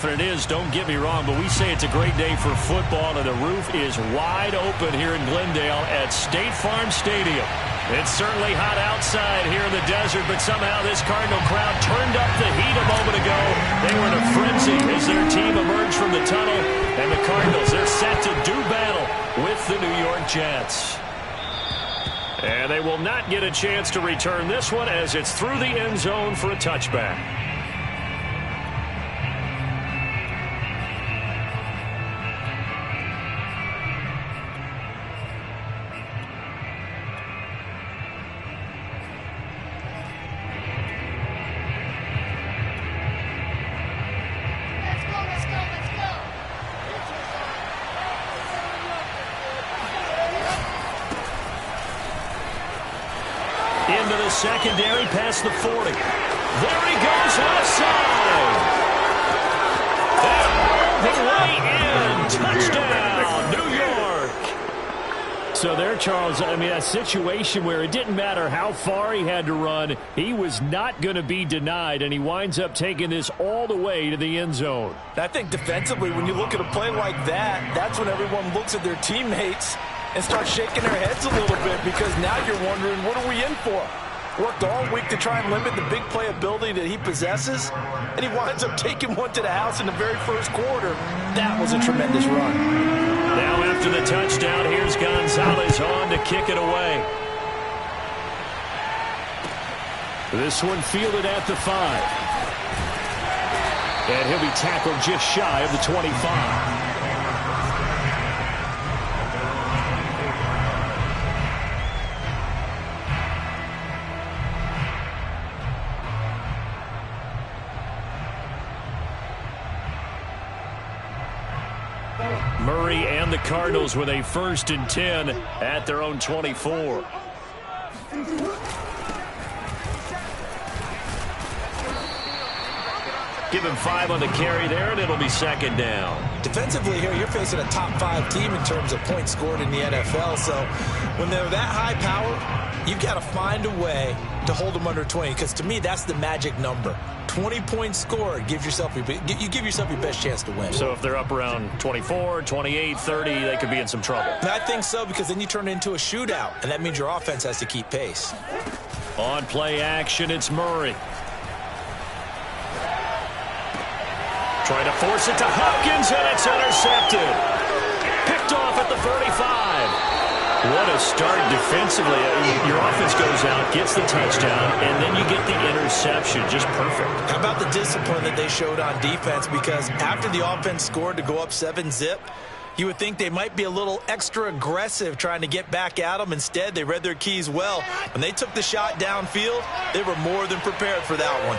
tough, and it is, don't get me wrong, but we say it's a great day for football, and the roof is wide open here in Glendale at State Farm Stadium. It's certainly hot outside here in the desert, but somehow this Cardinal crowd turned up the heat a moment ago. They were in a frenzy as their team emerged from the tunnel, and the Cardinals, they're set to do battle with the New York Jets. And they will not get a chance to return this one as it's through the end zone for a touchback. Into the secondary past the 40. There he goes left side. And all the way in. Touchdown, New York. So there, Charles, I mean, a situation where it didn't matter how far he had to run. He was not going to be denied, and he winds up taking this all the way to the end zone. I think defensively, when you look at a play like that, that's when everyone looks at their teammates and start shaking their heads a little bit, because now you're wondering, what are we in for? Worked all week to try and limit the big play ability that he possesses, and he winds up taking one to the house in the very first quarter. That was a tremendous run. Now after the touchdown, here's Gonzalez on to kick it away. This one fielded at the 5. And he'll be tackled just shy of the 25. Murray and the Cardinals with a 1st and 10 at their own 24. Give him 5 on the carry there, and it'll be 2nd down. Defensively here, you're facing a top 5 team in terms of points scored in the NFL. So when they're that high powered, you've got to find a way to hold them under 20, because to me, that's the magic number. 20 points scored, you give yourself your best chance to win. So if they're up around 24, 28, 30, they could be in some trouble. And I think so, because then you turn it into a shootout, and that means your offense has to keep pace. On play action, it's Murray. Trying to force it to Hopkins, and it's intercepted. Picked off at the 35. What a start defensively. Your offense goes out, gets the touchdown, and then you get the interception. Just perfect. How about the discipline that they showed on defense? Because after the offense scored to go up 7-zip, you would think they might be a little extra aggressive trying to get back at them. Instead, they read their keys well. When they took the shot downfield, they were more than prepared for that one.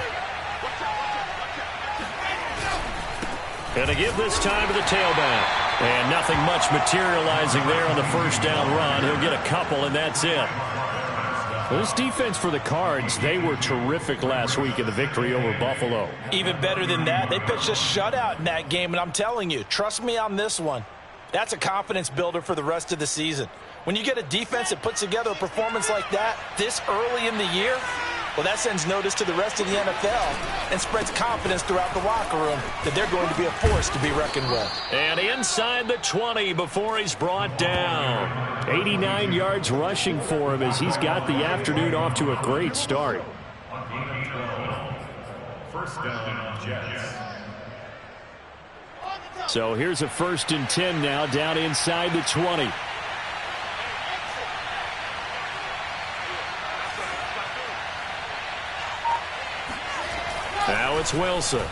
Going to give this time to the tailback. And nothing much materializing there on the 1st down run. He'll get a couple, and that's it. Well, this defense for the Cards, they were terrific last week in the victory over Buffalo. Even better than that, they pitched a shutout in that game, and I'm telling you, trust me on this one. That's a confidence builder for the rest of the season. When you get a defense that puts together a performance like that this early in the year, well, that sends notice to the rest of the NFL and spreads confidence throughout the locker room that they're going to be a force to be reckoned with. And inside the 20 before he's brought down. 89 yards rushing for him as he's got the afternoon off to a great start. 1st down, Jets. So here's a 1st and 10 now down inside the 20. Now it's Wilson. And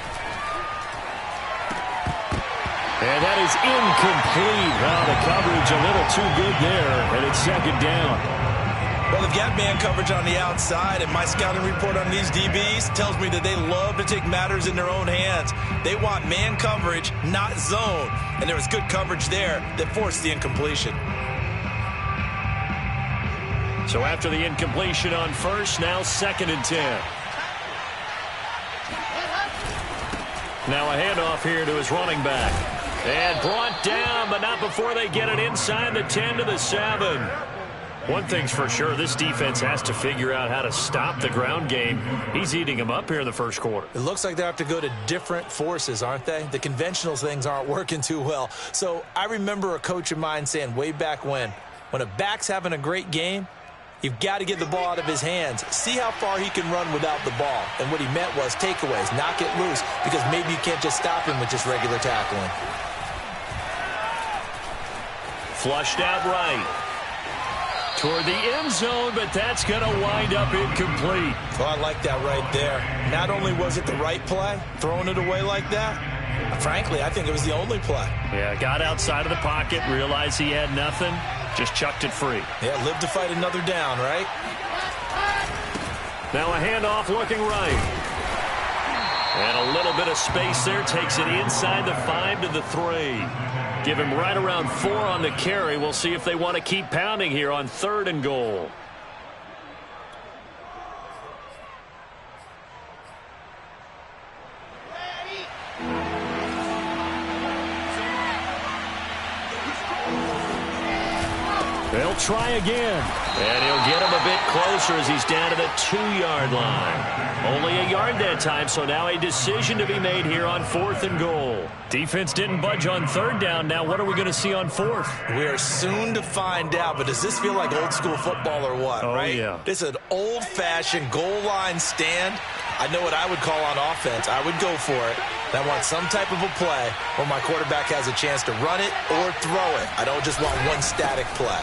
that is incomplete. Well, the coverage a little too good there, and it's 2nd down. Well, they've got man coverage on the outside, and my scouting report on these DBs tells me that they love to take matters in their own hands. They want man coverage, not zone, and there was good coverage there that forced the incompletion. So after the incompletion on 1st, now 2nd and 10. Now a handoff here to his running back. And brought down, but not before they get it inside the 10 to the 7. One thing's for sure, this defense has to figure out how to stop the ground game. He's eating them up here in the first quarter. It looks like they have to go to different forces, aren't they? The conventional things aren't working too well. So I remember a coach of mine saying way back when a back's having a great game, you've got to get the ball out of his hands. See how far he can run without the ball. And what he meant was takeaways, knock it loose, because maybe you can't just stop him with just regular tackling. Flushed out right. Toward the end zone, but that's going to wind up incomplete. Oh, I like that right there. Not only was it the right play, throwing it away like that, frankly, I think it was the only play. Yeah, got outside of the pocket, realized he had nothing, just chucked it free. Yeah, live to fight another down, right? Now a handoff looking right. And a little bit of space there, takes it inside the 5 to the 3. Give him right around 4 on the carry. We'll see if they want to keep pounding here on 3rd and goal. They'll try again. And he'll get him a bit closer as he's down to the 2-yard line. Only a yard that time, so now a decision to be made here on 4th and goal. Defense didn't budge on 3rd down. Now what are we going to see on 4th? We are soon to find out, but does this feel like old school football or what, right? Yeah. This is an old-fashioned goal line stand. I know what I would call on offense. I would go for it. I want some type of a play where my quarterback has a chance to run it or throw it. I don't just want one static play.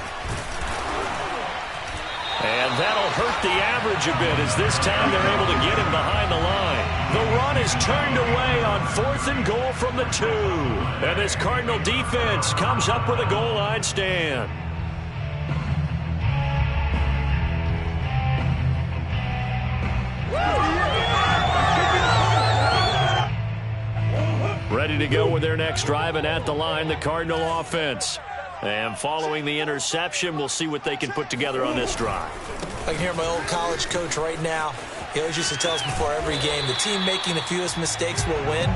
And that'll hurt the average a bit as this time they're able to get him behind the line. The run is turned away on 4th and goal from the 2. And this Cardinal defense comes up with a goal line stand. Ready to go with their next drive, and at the line, the Cardinal offense. And following the interception, we'll see what they can put together on this drive. I can hear my old college coach right now. He always used to tell us before every game, the team making the fewest mistakes will win.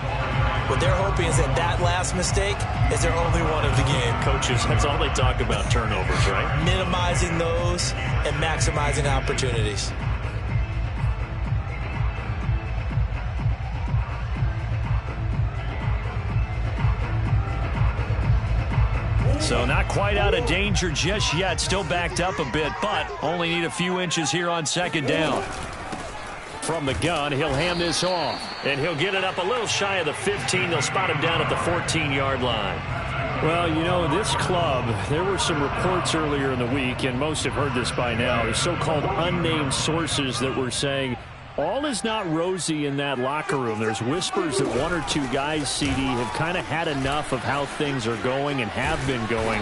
What they're hoping is that last mistake is their only one of the game. Coaches, that's all they talk about, turnovers, right? Minimizing those and maximizing opportunities. So not quite out of danger just yet. Still backed up a bit, but only need a few inches here on 2nd down. From the gun, he'll hand this off. And he'll get it up a little shy of the 15. They'll spot him down at the 14-yard line. Well, you know, this club, there were some reports earlier in the week, and most have heard this by now, the so-called unnamed sources that were saying all is not rosy in that locker room. There's whispers that 1 or 2 guys, CD, have kind of had enough of how things are going and have been going.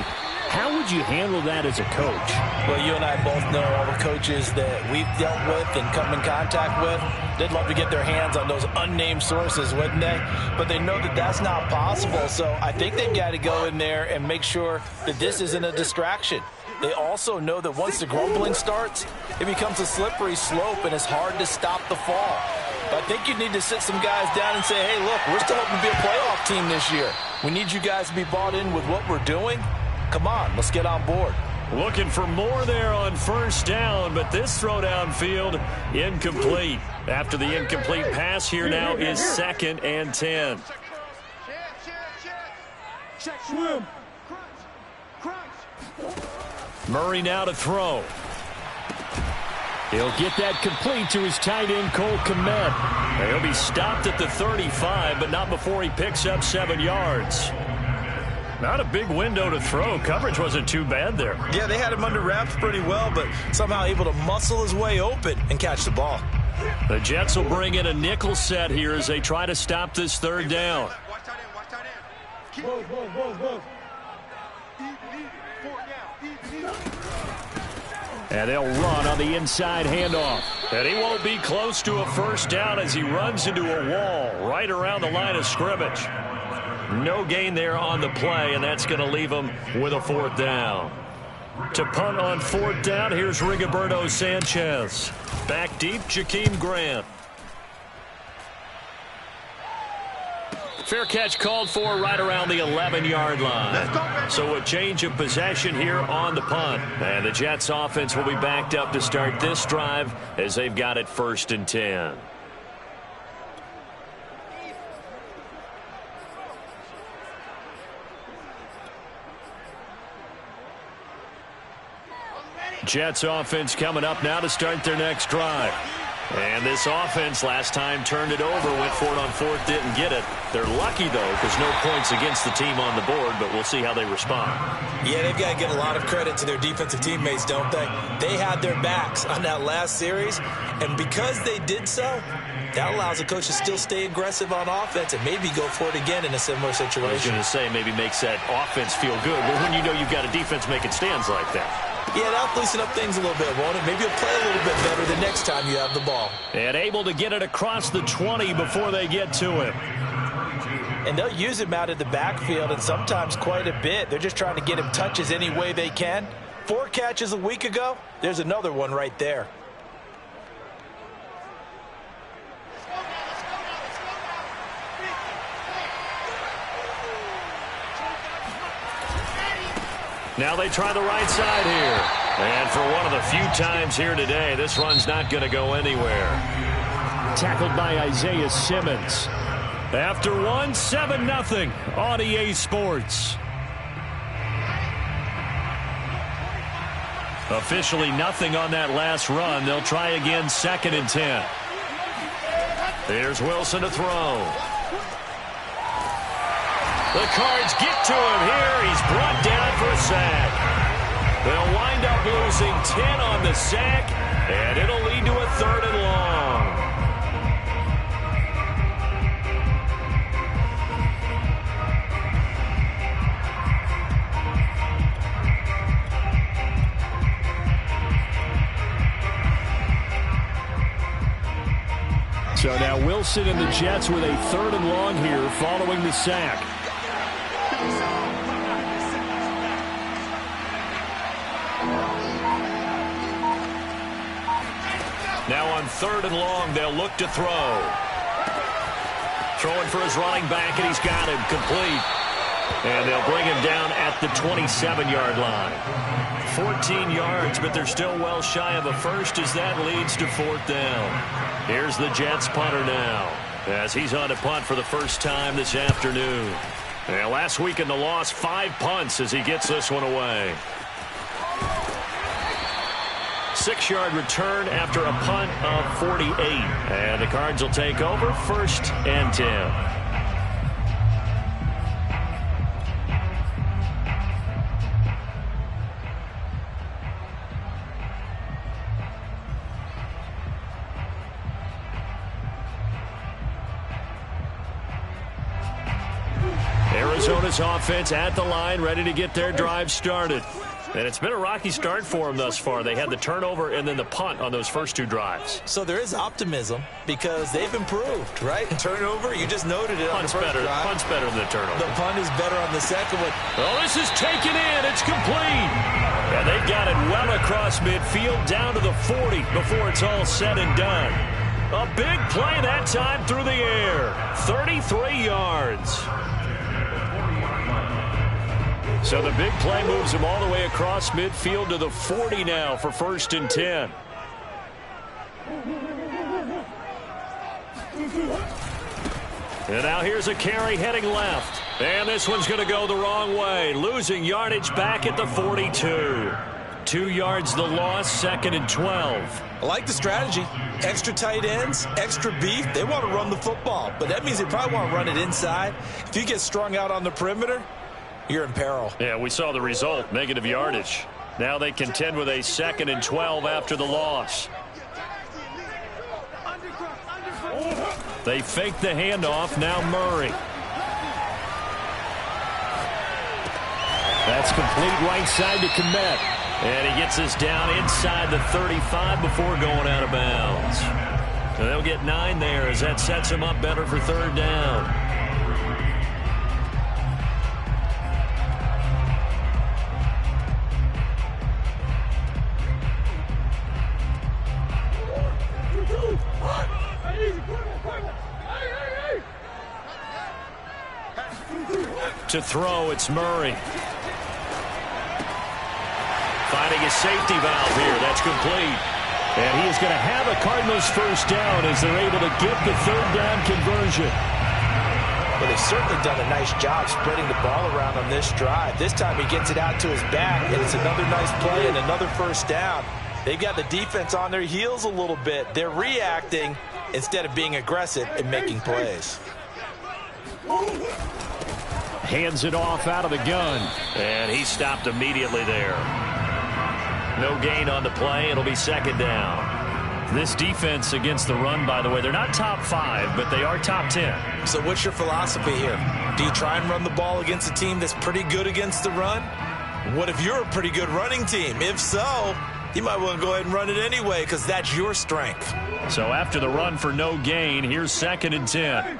How would you handle that as a coach? Well, you and I both know all the coaches that we've dealt with and come in contact with. They'd love to get their hands on those unnamed sources, wouldn't they? But they know that that's not possible. So I think they've got to go in there and make sure that this isn't a distraction. They also know that once the grumbling starts, it becomes a slippery slope and it's hard to stop the fall. But I think you need to sit some guys down and say, hey, look, we're still hoping to be a playoff team this year. We need you guys to be bought in with what we're doing. Come on, let's get on board. Looking for more there on 1st down, but this throw downfield incomplete. After the incomplete pass, here now is 2nd and 10. Swim. Murray now to throw. He'll get that complete to his tight end, Cole Kmet. He'll be stopped at the 35, but not before he picks up 7 yards. Not a big window to throw. Coverage wasn't too bad there. Yeah, they had him under wraps pretty well, but somehow able to muscle his way open and catch the ball. The Jets will bring in a nickel set here as they try to stop this 3rd down. And they'll run on the inside handoff. And he won't be close to a 1st down as he runs into a wall right around the line of scrimmage. No gain there on the play, and that's going to leave him with a 4th down. To punt on 4th down, here's Rigoberto Sanchez. Back deep, Jakeem Grant. Fair catch called for right around the 11-yard line. So a change of possession here on the punt. And the Jets offense will be backed up to start this drive as they've got it 1st and 10. Jets offense coming up now to start their next drive. And this offense last time turned it over, went for it on 4th, didn't get it. They're lucky, though, because no points against the team on the board, but we'll see how they respond. Yeah, they've got to give a lot of credit to their defensive teammates, don't they? They had their backs on that last series, and because they did so, that allows the coach to still stay aggressive on offense and maybe go for it again in a similar situation. I was going to say maybe makes that offense feel good, but when you know you've got a defense making stands like that. Yeah, that'll loosen up things a little bit, won't it? Maybe you'll play a little bit better the next time you have the ball. And able to get it across the 20 before they get to him. And they'll use him out of the backfield, and sometimes quite a bit. They're just trying to get him touches any way they can. 4 catches a week ago. There's another one right there. Now they try the right side here. And for one of the few times here today, this run's not going to go anywhere. Tackled by Isaiah Simmons. After 1, 7-0 on EA Sports. Officially nothing on that last run. They'll try again 2nd and 10. There's Wilson to throw. The Cards get to him here. He's brought down for a sack. They'll wind up losing 10 on the sack, and it'll lead to a 3rd and long. So now Wilson and the Jets with a 3rd and long here following the sack. Now on 3rd and long, they'll look to throw. Throwing for his running back, and he's got him complete. And they'll bring him down at the 27-yard line. 14 yards, but they're still well shy of a first as that leads to 4th down. Here's the Jets punter now as he's on to punt for the first time this afternoon. And last week in the loss, 5 punts as he gets this one away. 6-yard return after a punt of 48. And the Cards will take over 1st and 10. Arizona's offense at the line, ready to get their drive started. And it's been a rocky start for them thus far. They had the turnover and then the punt on those first 2 drives. So there is optimism because they've improved, right? Turnover, you just noted it on the first drive. Punt's better than the turnover. The punt is better on the second one. Oh, this is taken in. It's complete. And they've got it well across midfield down to the 40 before it's all said and done. A big play that time through the air. 33 yards. So the big play moves him all the way across midfield to the 40 now for 1st and 10. And now here's a carry heading left. And this one's going to go the wrong way. Losing yardage back at the 42. 2 yards the loss, 2nd and 12. I like the strategy. Extra tight ends, extra beef. They want to run the football, but that means they probably want to run it inside. If you get strung out on the perimeter, you're in peril. Yeah, we saw the result, negative yardage. Now they contend with a 2nd and 12 after the loss. They fake the handoff, now Murray. That's complete right side to Kmet. And he gets us down inside the 35 before going out of bounds. And they'll get 9 there as that sets him up better for 3rd down. To throw, it's Murray. Finding a safety valve here. That's complete. And he is going to have a Cardinals first down as they're able to get the third down conversion. Well, they've certainly done a nice job spreading the ball around on this drive. This time he gets it out to his back, and it's another nice play and another first down. They've got the defense on their heels a little bit. They're reacting instead of being aggressive and making plays. Hands it off out of the gun. And he stopped immediately there. No gain on the play. It'll be second down. This defense against the run, by the way, they're not top 5, but they are top 10. So what's your philosophy here? Do you try and run the ball against a team that's pretty good against the run? What if you're a pretty good running team? If so, you might want to go ahead and run it anyway because that's your strength. So after the run for no gain, here's second and 10.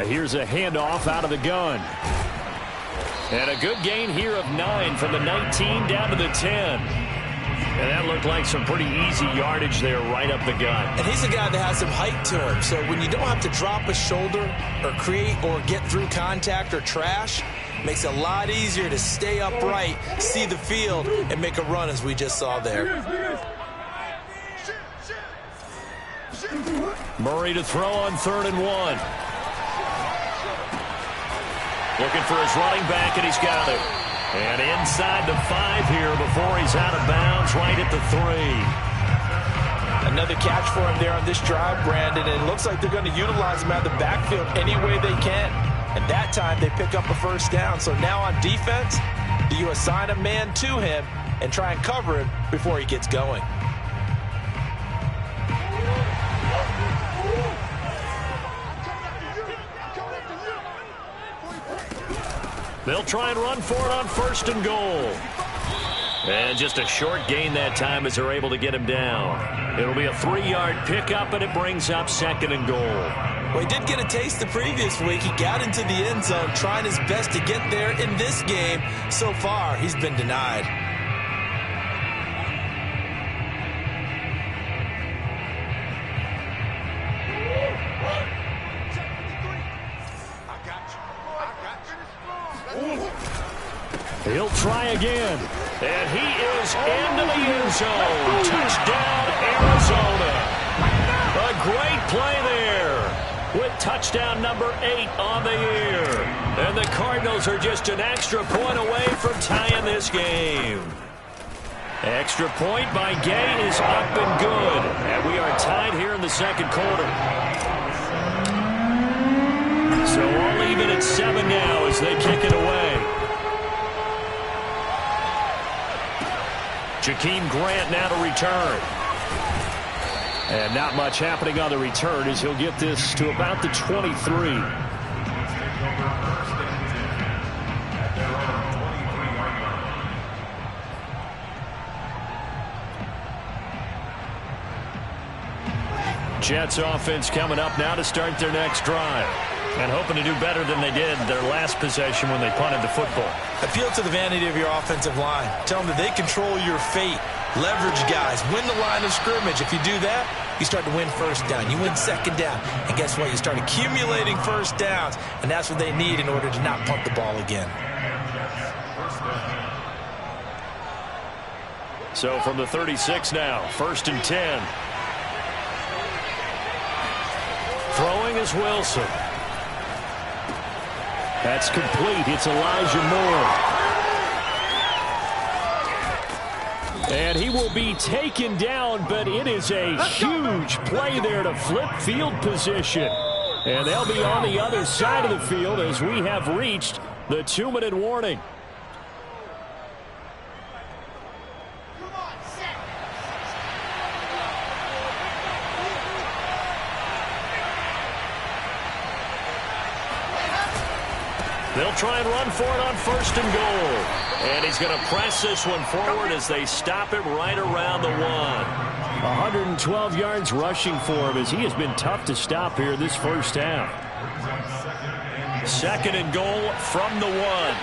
Here's a handoff out of the gun. And a good gain here of 9 from the 19 down to the 10. And that looked like some pretty easy yardage there right up the gut. And he's a guy that has some height to him. So when you don't have to drop a shoulder or create or get through contact or trash, it makes it a lot easier to stay upright, see the field, and make a run as we just saw there. Murray to throw on 3rd and 1. Looking for his running back, and he's got it. And inside the 5 here before he's out of bounds, right at the 3. Another catch for him there on this drive, Brandon, and it looks like they're going to utilize him out of the backfield any way they can. And that time they pick up a first down. So now on defense, do you assign a man to him and try and cover him before he gets going? They'll try and run for it on 1st and goal. And just a short gain that time as they're able to get him down. It'll be a 3-yard pickup, and it brings up 2nd and goal. Well, he did get a taste the previous week. He got into the end zone, trying his best to get there in this game. So far, he's been denied. He'll try again. And he is into the end zone. Touchdown, Arizona. A great play there with touchdown number 8 on the year. And the Cardinals are just an extra point away from tying this game. Extra point by Gay is up and good. And we are tied here in the second quarter. So all even at 7 now as they kick it away. Jakeem Grant now to return. And not much happening on the return as he'll get this to about the 23. Jets offense coming up now to start their next drive. And hoping to do better than they did their last possession when they punted the football. Appeal to the vanity of your offensive line. Tell them that they control your fate. Leverage guys. Win the line of scrimmage. If you do that, you start to win first down. You win second down. And guess what? You start accumulating first downs. And that's what they need in order to not punt the ball again. So from the 36 now, 1st and 10. Throwing is Wilson. That's complete. It's Elijah Moore. And he will be taken down, but it is a huge play there to flip field position. And they'll be on the other side of the field as we have reached the 2-minute warning. They'll try and run for it on 1st and goal. And he's going to press this one forward as they stop him right around the 1. 112 yards rushing for him as he has been tough to stop here this first half. 2nd and goal from the 1.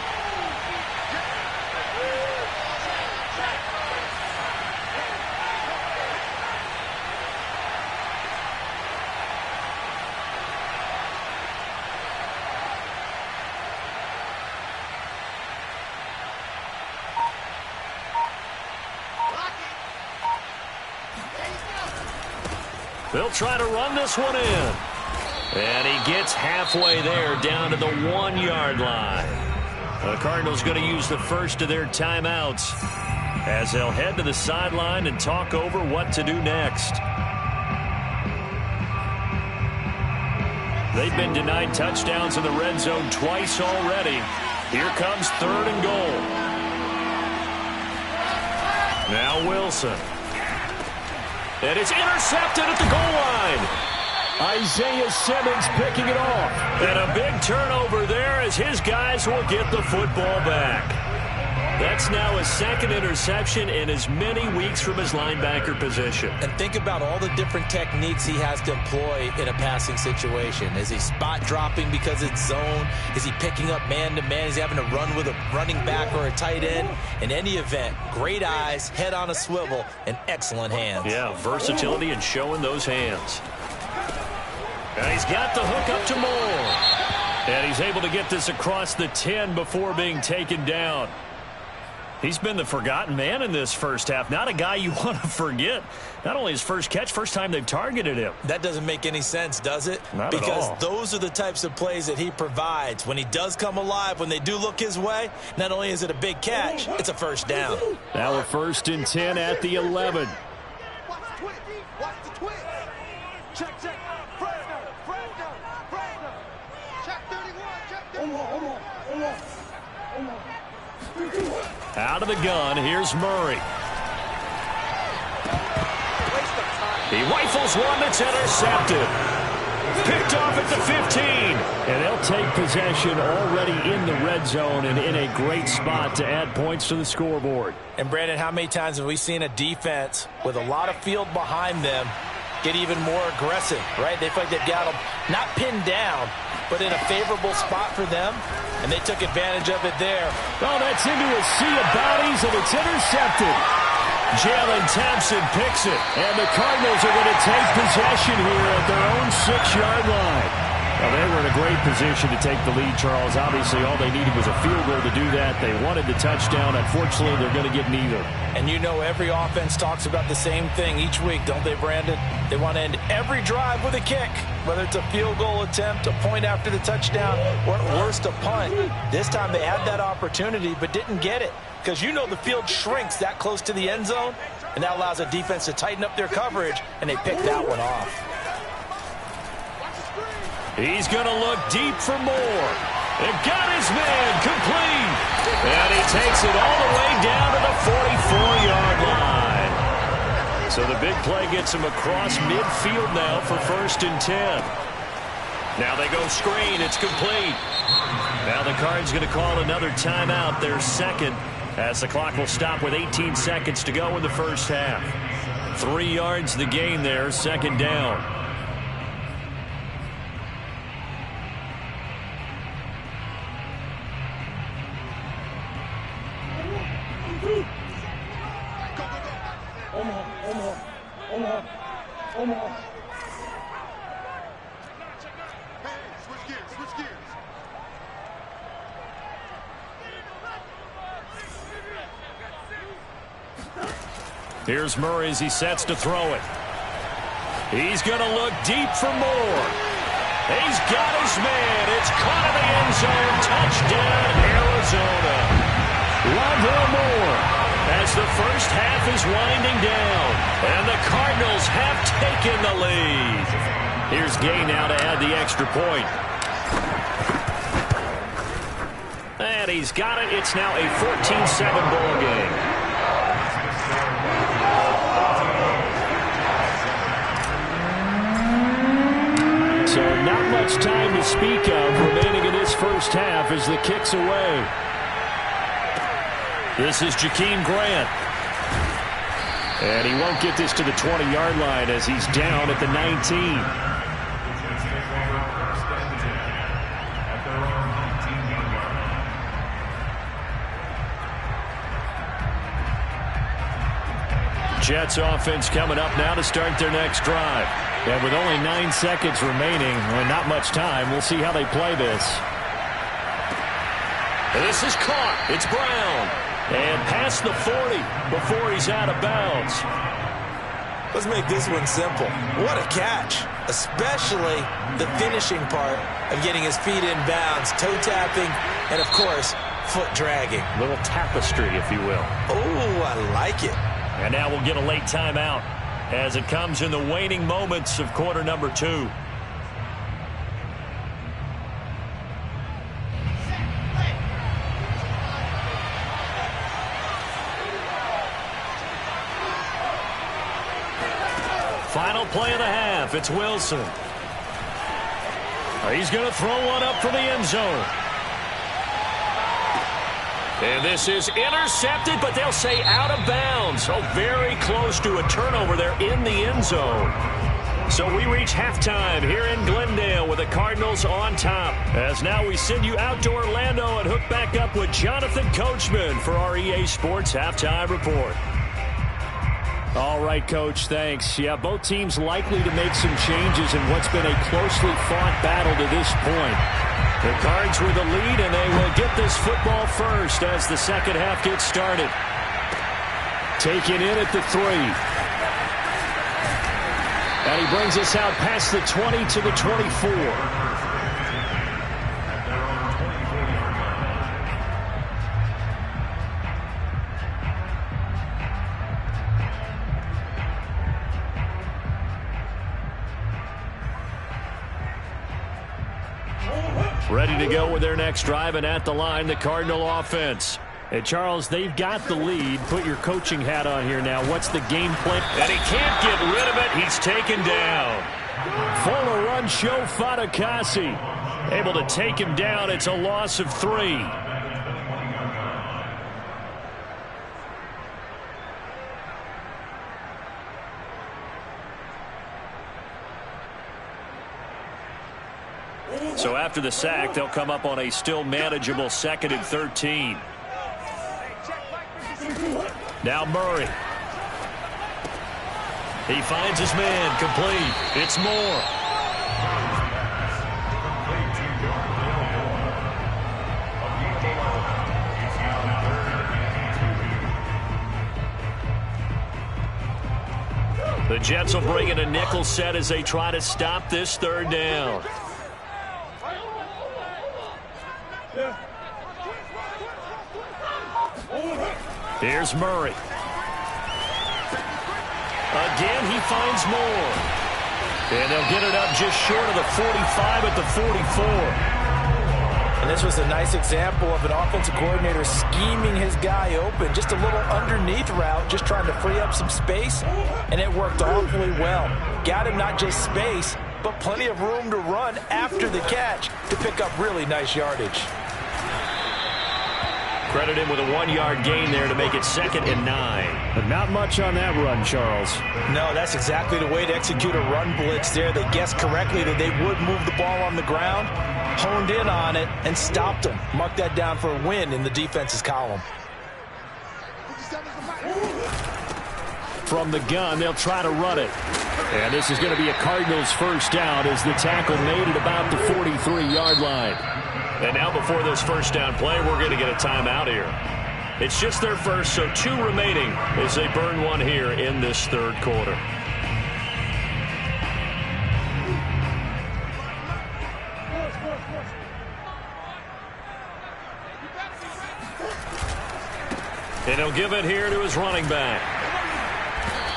They'll try to run this one in. And he gets halfway there, down to the 1-yard line. The Cardinals going to use the first of their timeouts as they'll head to the sideline and talk over what to do next. They've been denied touchdowns in the red zone twice already. Here comes 3rd and goal. Now Wilson. And it's intercepted at the goal line. Isaiah Simmons picking it off. And a big turnover there as his guys will get the football back. That's now his 2nd interception in as many weeks from his linebacker position. And think about all the different techniques he has to employ in a passing situation. Is he spot dropping because it's zone? Is he picking up man-to-man? Is he having to run with a running back or a tight end? In any event, great eyes, head on a swivel, and excellent hands. Yeah, versatility and showing those hands. And he's got the hook up to Moore. And he's able to get this across the 10 before being taken down. He's been the forgotten man in this first half. Not a guy you want to forget. Not only his first catch, first time they've targeted him. That doesn't make any sense, does it? Not at all. Because those are the types of plays that he provides. When he does come alive, when they do look his way, not only is it a big catch, it's a first down. Now a 1st and 10 at the 11. Watch the twitch. Watch the twitch. Check. Fresno. Check 31. Check 31. Out of the gun, here's Murray. He rifles one that's intercepted. Picked off at the 15. And they'll take possession already in the red zone and in a great spot to add points to the scoreboard. And Brandon, how many times have we seen a defense with a lot of field behind them get even more aggressive, right? They feel like they've got them not pinned down, but in a favorable spot for them, and they took advantage of it there. Oh, that's into a sea of bodies, and it's intercepted. Jalen Thompson picks it, and the Cardinals are going to take possession here at their own 6-yard line. Well, they were in a great position to take the lead, Charles. Obviously, all they needed was a field goal to do that. They wanted the touchdown. Unfortunately, they're going to get neither. And you know every offense talks about the same thing each week, don't they, Brandon? They want to end every drive with a kick, whether it's a field goal attempt, a point after the touchdown, or at worst, a punt. This time they had that opportunity but didn't get it because you know the field shrinks that close to the end zone, and that allows a defense to tighten up their coverage, and they picked that one off. He's going to look deep for Moore. And got his man complete. And he takes it all the way down to the 44-yard line. So the big play gets him across midfield now for 1st and 10. Now they go screen. It's complete. Now the Cards going to call another timeout, their 2nd, as the clock will stop with 18 seconds to go in the first half. 3 yards the gain there, 2nd down. Omaha. Hey, switch gears. Here's Murray as he sets to throw it. He's going to look deep for Moore. He's got his man. It's caught in the end zone. Touchdown, Arizona. Rondale Moore as the first half is winding down. And the Cardinals have taken the lead. Here's Gay now to add the extra point. And he's got it. It's now a 14-7 ball game. So not much time to speak of remaining in this first half as the kick's away. This is Jakeem Grant. And he won't get this to the 20-yard line as he's down at the 19. Jets offense coming up now to start their next drive. And with only 9 seconds remaining and not much time, we'll see how they play this. And this is caught. It's Brown. And past the 40 before he's out of bounds. Let's make this one simple. What a catch, especially the finishing part of getting his feet in bounds, toe tapping, and of course, foot dragging. Little tapestry, if you will. Oh, I like it. And now we'll get a late timeout as it comes in the waning moments of quarter number 2. Final play of the half. It's Wilson. He's going to throw one up for the end zone. And this is intercepted, but they'll say out of bounds. Oh, very close to a turnover there in the end zone. So we reach halftime here in Glendale with the Cardinals on top. As now we send you out to Orlando and hook back up with Jonathan Coachman for our EA Sports Halftime Report. All right, Coach, thanks. Yeah, both teams likely to make some changes in what's been a closely fought battle to this point. The Cards with the lead, and they will get this football first as the second half gets started. Taken in at the 3. And he brings us out past the 20 to the 24. Ready to go with their next drive, and at the line, the Cardinal offense. Hey, Charles, they've got the lead. Put your coaching hat on here now. What's the game plan? And he can't get rid of it. He's taken down. Fuller run show Fatukasi. Able to take him down. It's a loss of 3. So after the sack, they'll come up on a still manageable 2nd and 13. Now Murray. He finds his man, complete. It's Moore. The Jets will bring in a nickel set as they try to stop this 3rd down. Here's Murray. Again, he finds Moore. And they'll get it up just short of the 45 at the 44. And this was a nice example of an offensive coordinator scheming his guy open. Just a little underneath route, just trying to free up some space. And it worked awfully well. Got him not just space, but plenty of room to run after the catch to pick up really nice yardage. Credit him with a 1-yard gain there to make it 2nd and 9. But not much on that run, Charles. No, that's exactly the way to execute a run blitz there. They guessed correctly that they would move the ball on the ground, honed in on it, and stopped them. Mark that down for a win in the defense's column. From the gun, they'll try to run it. And this is going to be a Cardinals first down as the tackle made at about the 43-yard line. And now before this first down play, we're going to get a timeout here. It's just their first, so 2 remaining as they burn one here in this 3rd quarter. And he'll give it here to his running back.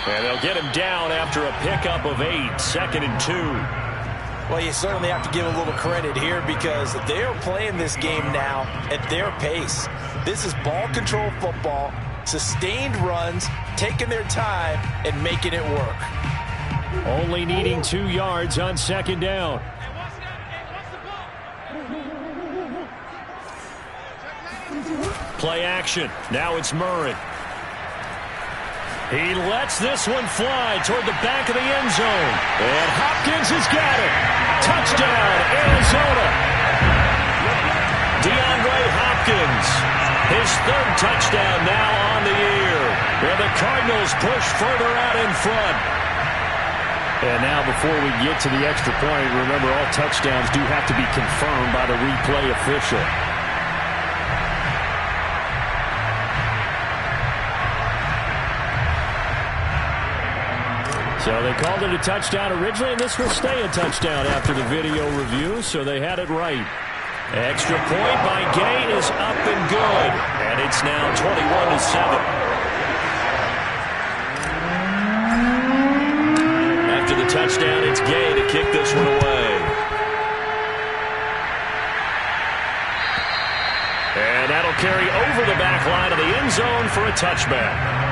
And they'll get him down after a pickup of 8, 2nd and 2. Well, you certainly have to give a little credit here because they are playing this game now at their pace. This is ball control football, sustained runs, taking their time and making it work. Only needing 2 yards on 2nd down. Play action. Now it's Murray. He lets this one fly toward the back of the end zone. And Hopkins has got it. Touchdown, Arizona. DeAndre Hopkins. His 3rd touchdown now on the year. And the Cardinals push further out in front. And now before we get to the extra point, remember all touchdowns do have to be confirmed by the replay official. So they called it a touchdown originally, and this will stay a touchdown after the video review, so they had it right. Extra point by Gay is up and good, and it's now 21-7. After the touchdown, it's Gay to kick this one away. And that'll carry over the back line of the end zone for a touchback.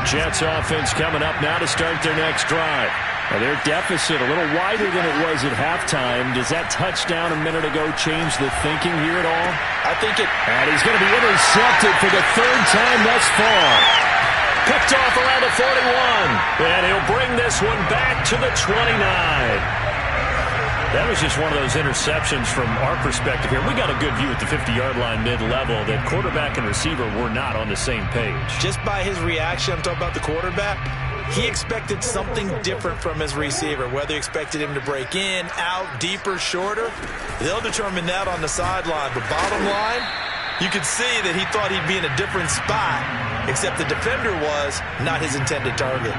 Jets offense coming up now to start their next drive. Now their deficit a little wider than it was at halftime. Does that touchdown a minute ago change the thinking here at all? I think it... And he's going to be intercepted for the third time thus far. Picked off around the 41. And he'll bring this one back to the 29. That was just one of those interceptions from our perspective here. We got a good view at the 50-yard line mid-level that quarterback and receiver were not on the same page. Just by his reaction, I'm talking about the quarterback, he expected something different from his receiver. Whether he expected him to break in, out, deeper, shorter, they'll determine that on the sideline. But bottom line, you could see that he thought he'd be in a different spot, except the defender was not his intended target.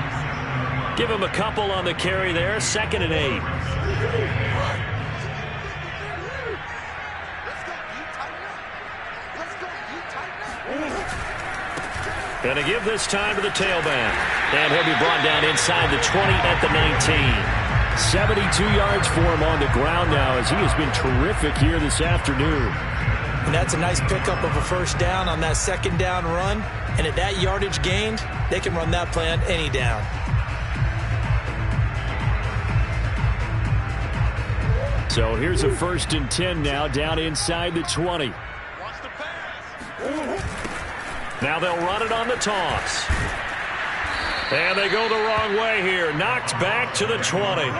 Give him a couple on the carry there. 2nd and 8. Going to give this time to the tailback. And he'll be brought down inside the 20 at the 19. 72 yards for him on the ground now as he has been terrific here this afternoon. And that's a nice pickup of a first down on that second down run. And at that yardage gained, they can run that play on any down. So here's a 1st and 10 now down inside the 20. Now they'll run it on the toss. And they go the wrong way here. Knocked back to the 20.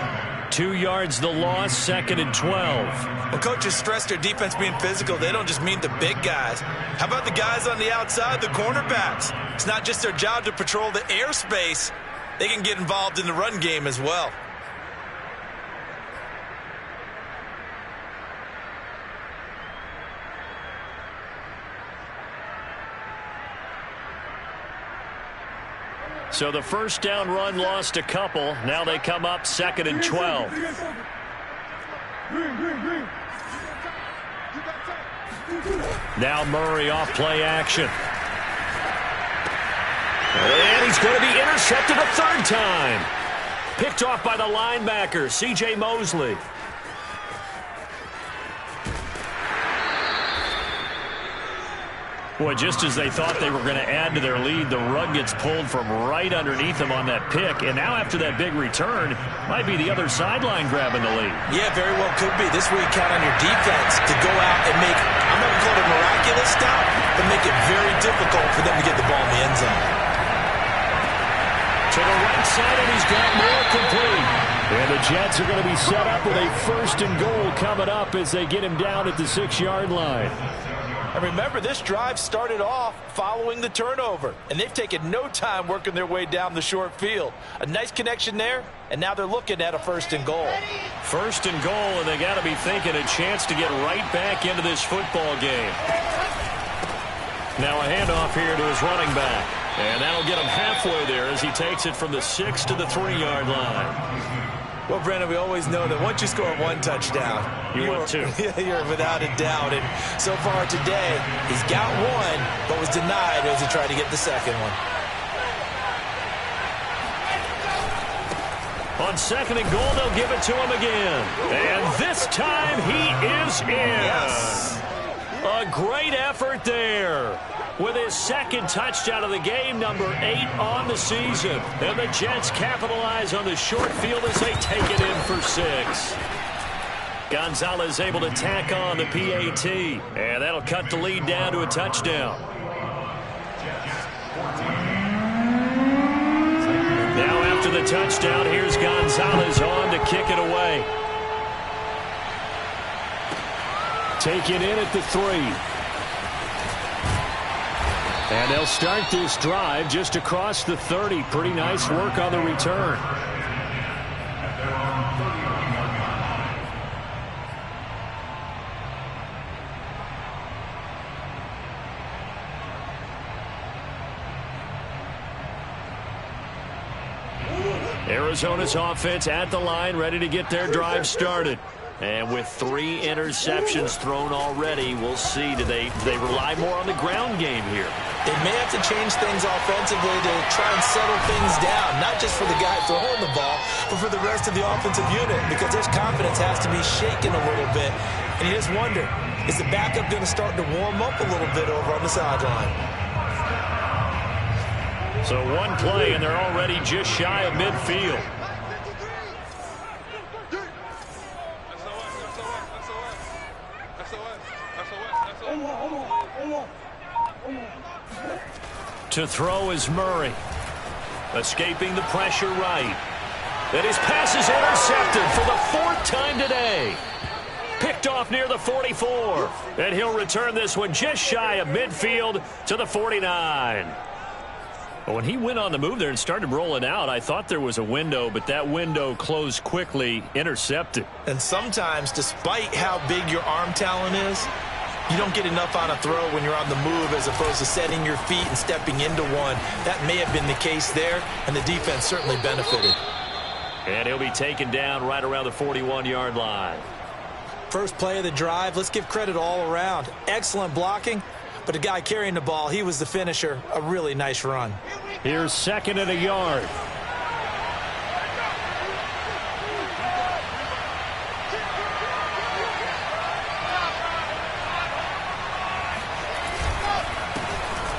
2 yards the loss, 2nd and 12. When coaches stress their defense being physical, they don't just mean the big guys. How about the guys on the outside, the cornerbacks? It's not just their job to patrol the airspace. They can get involved in the run game as well. So the first down run lost a couple. Now they come up 2nd and 12. Now Murray off play action. And he's going to be intercepted a 3rd time. Picked off by the linebacker, C.J. Mosley. Boy, just as they thought they were going to add to their lead, the rug gets pulled from right underneath them on that pick. And now after that big return, might be the other sideline grabbing the lead. Yeah, very well could be. This way you count on your defense to go out and make, I'm not going to call it a miraculous stop, but make it very difficult for them to get the ball in the end zone. To the right side, and he's got more complete. And the Jets are going to be set up with a 1st and goal coming up as they get him down at the 6-yard line. And remember, this drive started off following the turnover, and they've taken no time working their way down the short field. A nice connection there, and now they're looking at a 1st and goal. 1st and goal, and they got to be thinking a chance to get right back into this football game. Now a handoff here to his running back, and that'll get him halfway there as he takes it from the 6 to the 3-yard line. Well, Brandon, we always know that once you score 1 touchdown, you want 2. You're without a doubt. And so far today, he's got 1, but was denied as he tried to get the 2nd one. On 2nd and goal, they'll give it to him again. And this time he is in. Yes. A great effort there. With his 2nd touchdown of the game, number 8 on the season. And the Jets capitalize on the short field as they take it in for 6. Gonzalez able to tack on the PAT. And that'll cut the lead down to a touchdown. Now after the touchdown, here's Gonzalez on to kick it away. Taken in at the 3. And they'll start this drive just across the 30. Pretty nice work on the return. Arizona's offense at the line, ready to get their drive started. And with 3 interceptions thrown already, we'll see. Do they rely more on the ground game here? They may have to change things offensively to try and settle things down, not just for the guy throwing the ball, but for the rest of the offensive unit, because their confidence has to be shaken a little bit. And you just wonder, is the backup going to start to warm up a little bit over on the sideline? So one play, and they're already just shy of midfield. To throw is Murray. Escaping the pressure right. And his pass is intercepted for the 4th time today. Picked off near the 44. And he'll return this one just shy of midfield to the 49. But when he went on the move there and started rolling out, I thought there was a window, but that window closed quickly, intercepted. And sometimes, despite how big your arm talent is, you don't get enough on a throw when you're on the move as opposed to setting your feet and stepping into one. That may have been the case there, and the defense certainly benefited. And he'll be taken down right around the 41-yard line. First play of the drive, let's give credit all around. Excellent blocking, but the guy carrying the ball, he was the finisher. A really nice run. Here's 2nd and a yard.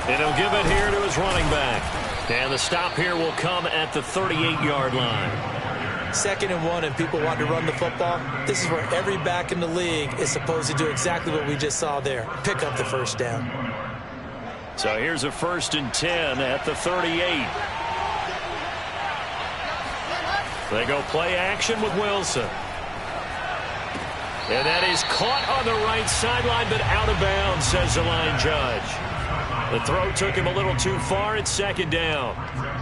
And he'll give it here to his running back. And the stop here will come at the 38-yard line. 2nd and 1, and people want to run the football. This is where every back in the league is supposed to do exactly what we just saw there. Pick up the first down. So here's a 1st and 10 at the 38. They go play action with Wilson. And that is caught on the right sideline, but out of bounds, says the line judge. The throw took him a little too far. It's 2nd down.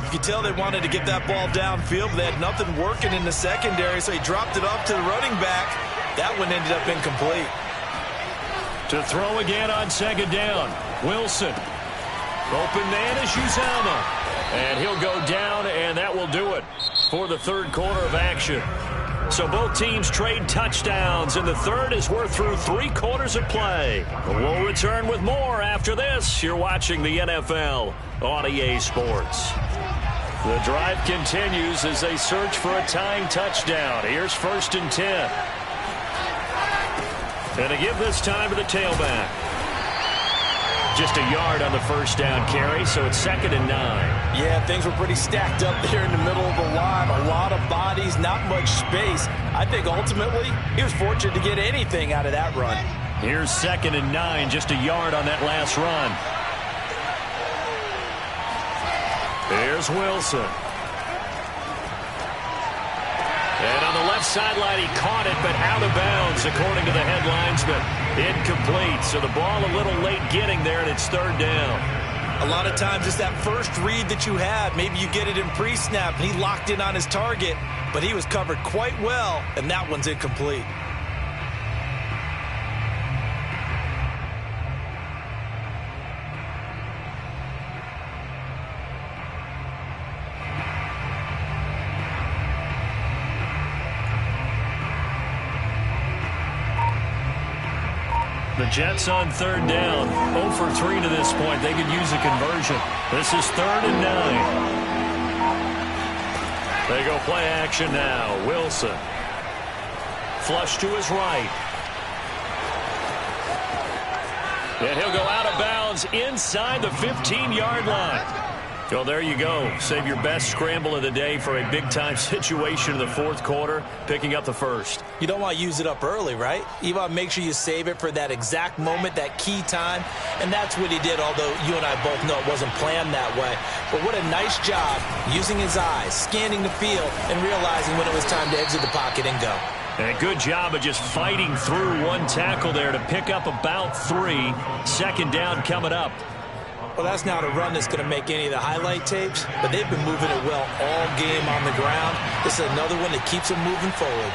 You could tell they wanted to get that ball downfield, but they had nothing working in the secondary, so he dropped it off to the running back. That one ended up incomplete. To throw again on 2nd down. Wilson. Open man is Uzomah. And he'll go down, and that will do it for the 3rd quarter of action. So both teams trade touchdowns, and the 3rd as we're through 3 quarters of play. We'll return with more after this. You're watching the NFL on EA Sports. The drive continues as they search for a tying touchdown. Here's 1st and 10. And to give this time to the tailback. Just a yard on the 1st down carry, so it's 2nd and 9. Yeah, things were pretty stacked up there in the middle of the line. A lot of bodies, not much space. I think ultimately he was fortunate to get anything out of that run. Here's 2nd and 9, just a yard on that last run. Here's Wilson. And on the left sideline, he caught it, but out of bounds, according to the head linesman. Incomplete, so the ball a little late getting there, and it's 3rd down. A lot of times it's that first read that you had. Maybe you get it in pre-snap, and he locked in on his target, but he was covered quite well, and that one's incomplete. The Jets on 3rd down. 0 for 3 to this point. They could use a conversion. This is 3rd and 9. They go play action now. Wilson. Flush to his right. And he'll go out of bounds inside the 15-yard line. Well, there you go. Save your best scramble of the day for a big-time situation in the 4th quarter, picking up the 1st. You don't want to use it up early, right? You want to make sure you save it for that exact moment, that key time, and that's what he did, although you and I both know it wasn't planned that way. But what a nice job using his eyes, scanning the field, and realizing when it was time to exit the pocket and go. And a good job of just fighting through one tackle there to pick up about 3. 2nd down coming up. Well, that's not a run that's going to make any of the highlight tapes, but they've been moving it well all game on the ground. This is another one that keeps them moving forward.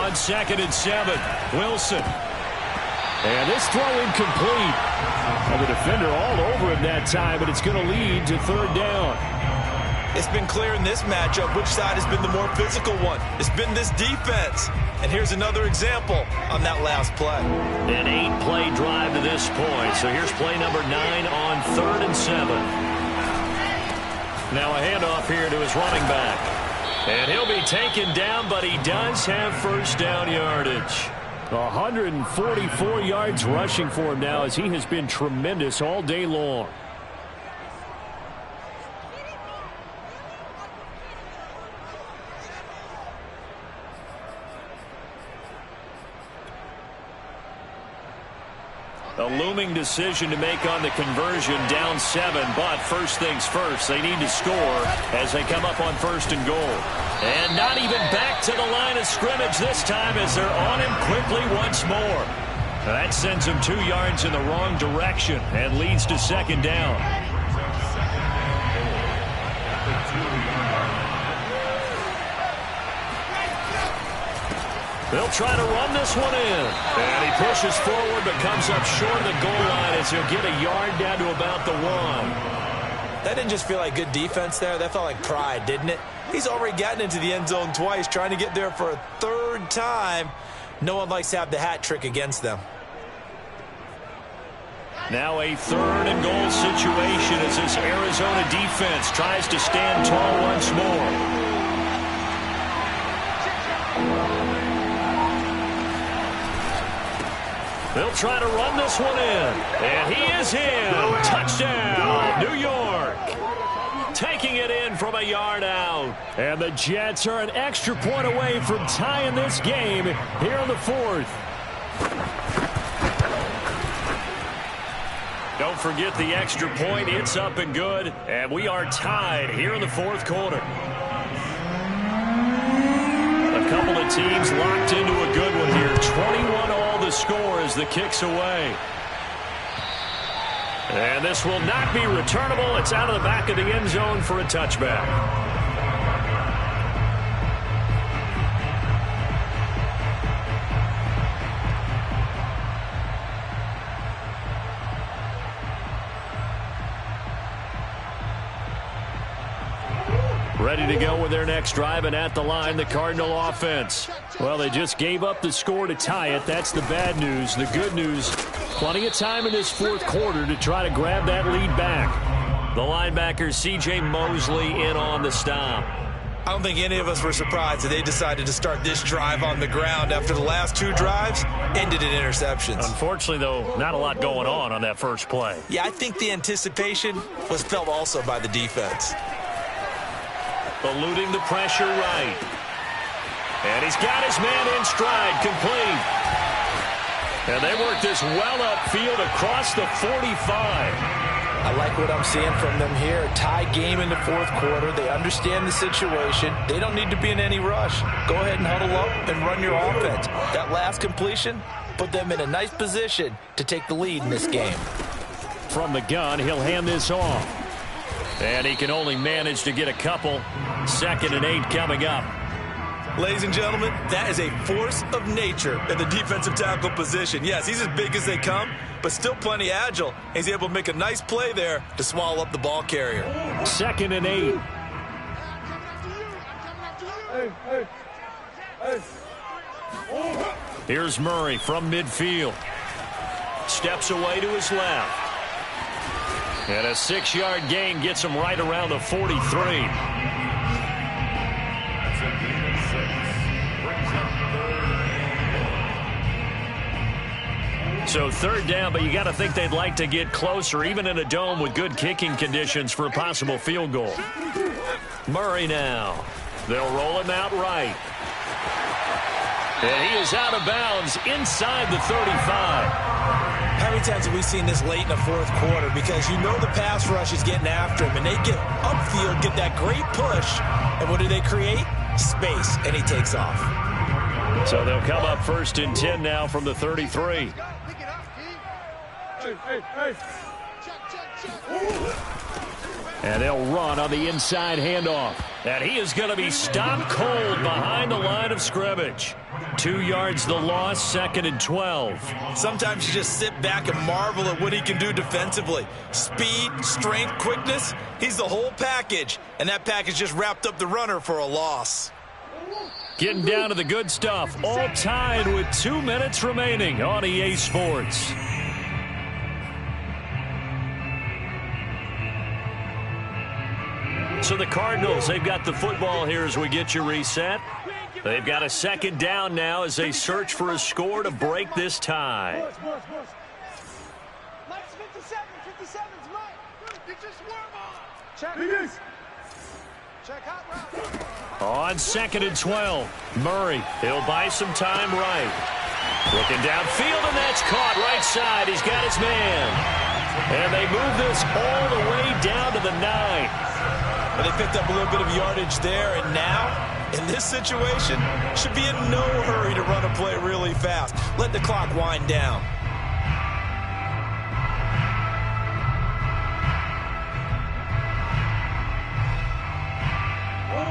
On 2nd and 7, Wilson. And this throw incomplete. Well, the defender all over him that time, but it's going to lead to 3rd down. It's been clear in this matchup which side has been the more physical one. It's been this defense. And here's another example on that last play. An 8-play drive to this point. So here's play number 9 on 3rd and 7. Now a handoff here to his running back. And he'll be taken down, but he does have first down yardage. 144 yards rushing for him now as he has been tremendous all day long. A looming decision to make on the conversion, down 7, but first things first, they need to score as they come up on 1st and goal. And not even back to the line of scrimmage this time as they're on him quickly once more. That sends him 2 yards in the wrong direction and leads to 2nd down. They'll try to run this one in. And he pushes forward but comes up short of the goal line as he'll get a yard down to about the 1. That didn't just feel like good defense there. That felt like pride, didn't it? He's already gotten into the end zone twice, trying to get there for a 3rd time. No one likes to have the hat trick against them. Now a 3rd and goal situation as this Arizona defense tries to stand tall once more. They'll try to run this one in. And he is in. Touchdown, New York. Taking it in from a yard out. And the Jets are an extra point away from tying this game here in the 4th. Don't forget the extra point. It's up and good. And we are tied here in the 4th quarter. A couple of teams locked into a good one here. 21-all the score as the kick's away. And this will not be returnable. It's out of the back of the end zone for a touchback. Ready to go with their next drive, and at the line, the Cardinal offense. Well, they just gave up the score to tie it. That's the bad news. The good news, plenty of time in this 4th quarter to try to grab that lead back. The linebacker, C.J. Mosley, in on the stop. I don't think any of us were surprised that they decided to start this drive on the ground after the last 2 drives ended in interceptions. Unfortunately, though, not a lot going on that first play. Yeah, I think the anticipation was felt also by the defense. Eluding the pressure right. And he's got his man in stride, complete. And they work this well upfield across the 45. I like what I'm seeing from them here. Tie game in the 4th quarter. They understand the situation. They don't need to be in any rush. Go ahead and huddle up and run your offense. That last completion put them in a nice position to take the lead in this game. From the gun, he'll hand this off. And he can only manage to get a couple. 2nd and 8 coming up. Ladies and gentlemen, that is a force of nature in the defensive tackle position. Yes, he's as big as they come, but still plenty agile. He's able to make a nice play there to swallow up the ball carrier. 2nd and 8. Here's Murray from midfield. Steps away to his left. And a 6-yard gain gets him right around the 43. So 3rd down, but you got to think they'd like to get closer, even in a dome with good kicking conditions for a possible field goal. Murray now. They'll roll him out right. And he is out of bounds inside the 35. How many times have we seen this late in the 4th quarter? Because you know the pass rush is getting after him, and they get upfield, get that great push, and what do they create? Space, and he takes off. So they'll come up 1st and 10 now from the 33. And they'll run on the inside handoff. And he is going to be stopped cold behind the line of scrimmage. 2 yards the loss, 2nd and 12. Sometimes you just sit back and marvel at what he can do defensively. Speed, strength, quickness, he's the whole package. And that package just wrapped up the runner for a loss. Getting down to the good stuff. All tied with 2 minutes remaining on EA Sports. So the Cardinals, they've got the football here as we get you reset. They've got a 2nd down now as they search for a score to break this tie. Mike's 57. 57's Mike. Get your swerve on. Check. Check hot route. On 2nd and 12, Murray, he'll buy some time right. Looking downfield, and that's caught right side. He's got his man. And they move this all the way down to the 9. But they picked up a little bit of yardage there, and now, in this situation, should be in no hurry to run a play really fast. Let the clock wind down.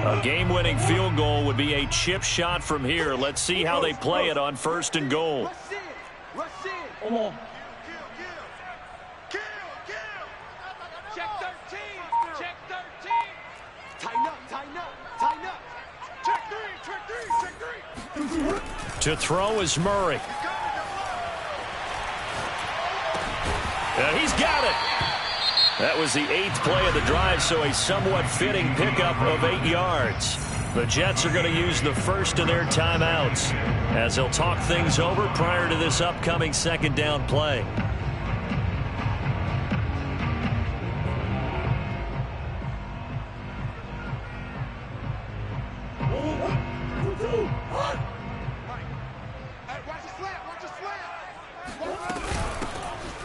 A game-winning field goal would be a chip shot from here. Let's see how they play it on 1st and goal. Rush in. Rush in. Come on. Kill. Check 13. Check 13. Tighten up. Check 3. To throw is Murray. He's got it. That was the 8th play of the drive, so a somewhat fitting pickup of 8 yards. The Jets are going to use the first of their timeouts as they'll talk things over prior to this upcoming 2nd down play.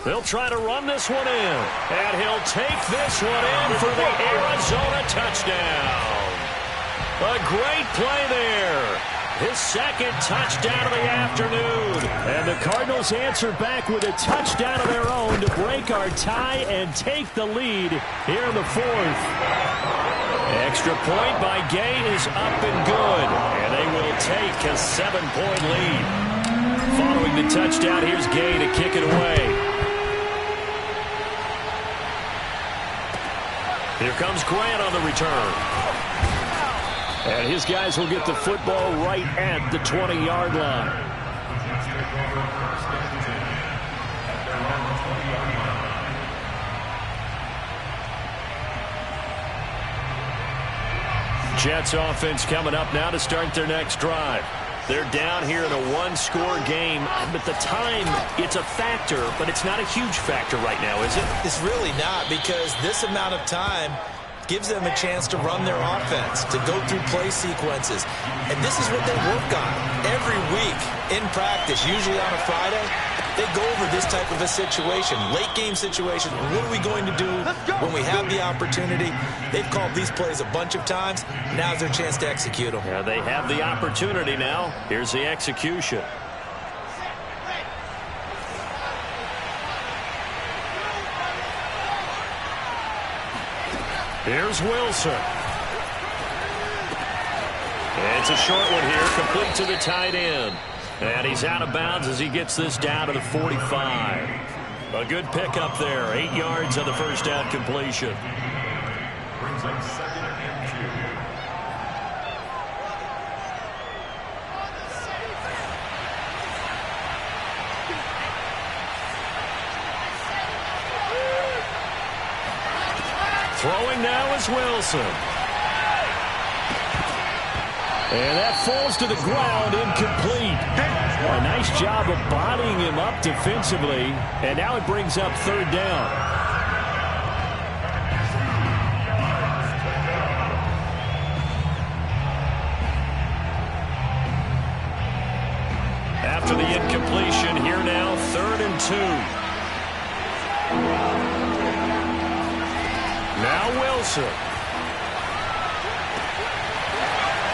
They'll try to run this one in, and he'll take this one in for the Arizona touchdown. A great play there. His 2nd touchdown of the afternoon. And the Cardinals answer back with a touchdown of their own to break our tie and take the lead here in the 4th. Extra point by Gay is up and good, and they will take a 7-point lead. Following the touchdown, here's Gay to kick it away. Here comes Grant on the return. And his guys will get the football right at the 20-yard line. Jets offense coming up now to start their next drive. They're down here in a 1-score game, but the time, it's a factor, but it's not a huge factor right now, is it? It's really not, because this amount of time gives them a chance to run their offense, to go through play sequences. And this is what they work on every week in practice, usually on a Friday. They go over this type of a situation, late game situation. What are we going to do when we have the opportunity? They've called these plays a bunch of times. Now's their chance to execute them. Yeah, they have the opportunity now. Here's the execution. Here's Wilson. It's a short one here, complete to the tight end. And he's out of bounds as he gets this down to the 45. A good pickup there. 8 yards on the first down completion. Brings up 2nd and 2. Throwing now is Wilson. And that falls to the ground, incomplete. A nice job of bodying him up defensively. And now it brings up 3rd down. After the incompletion, here now, 3rd and 2. Now Wilson.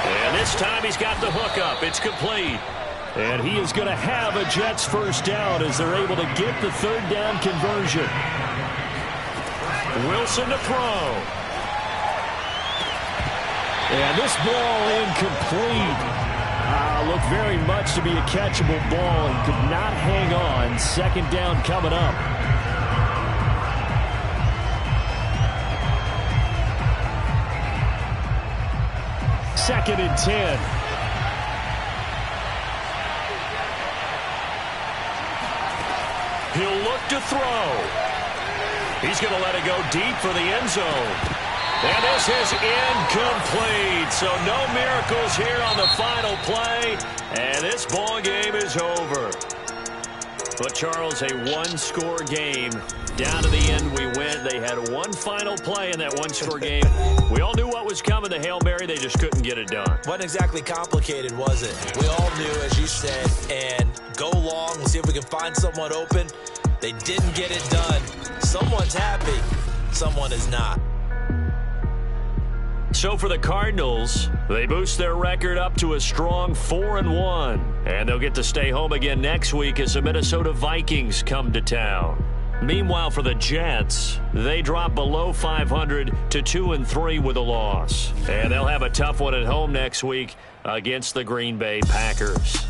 And this time he's got the hook up. It's complete. And he is going to have a Jets first down as they're able to get the third down conversion. Wilson to throw. And this ball incomplete. Looked very much to be a catchable ball. He could not hang on. Second down coming up. Second and 10. He'll look to throw. He's going to let it go deep for the end zone. And this is incomplete. So no miracles here on the final play. And this ball game is over. But, Charles, a one-score game. Down to the end we went. They had one final play in that one-score game. We all knew what was coming. The Hail Mary, they just couldn't get it done. Wasn't exactly complicated, was it? We all knew, as you said, and go long. We'll see if we can find someone open. They didn't get it done. Someone's happy. Someone is not. So for the Cardinals, they boost their record up to a strong 4-1. And they'll get to stay home again next week as the Minnesota Vikings come to town. Meanwhile, for the Jets, they drop below 500 to 2-3 with a loss. And they'll have a tough one at home next week against the Green Bay Packers.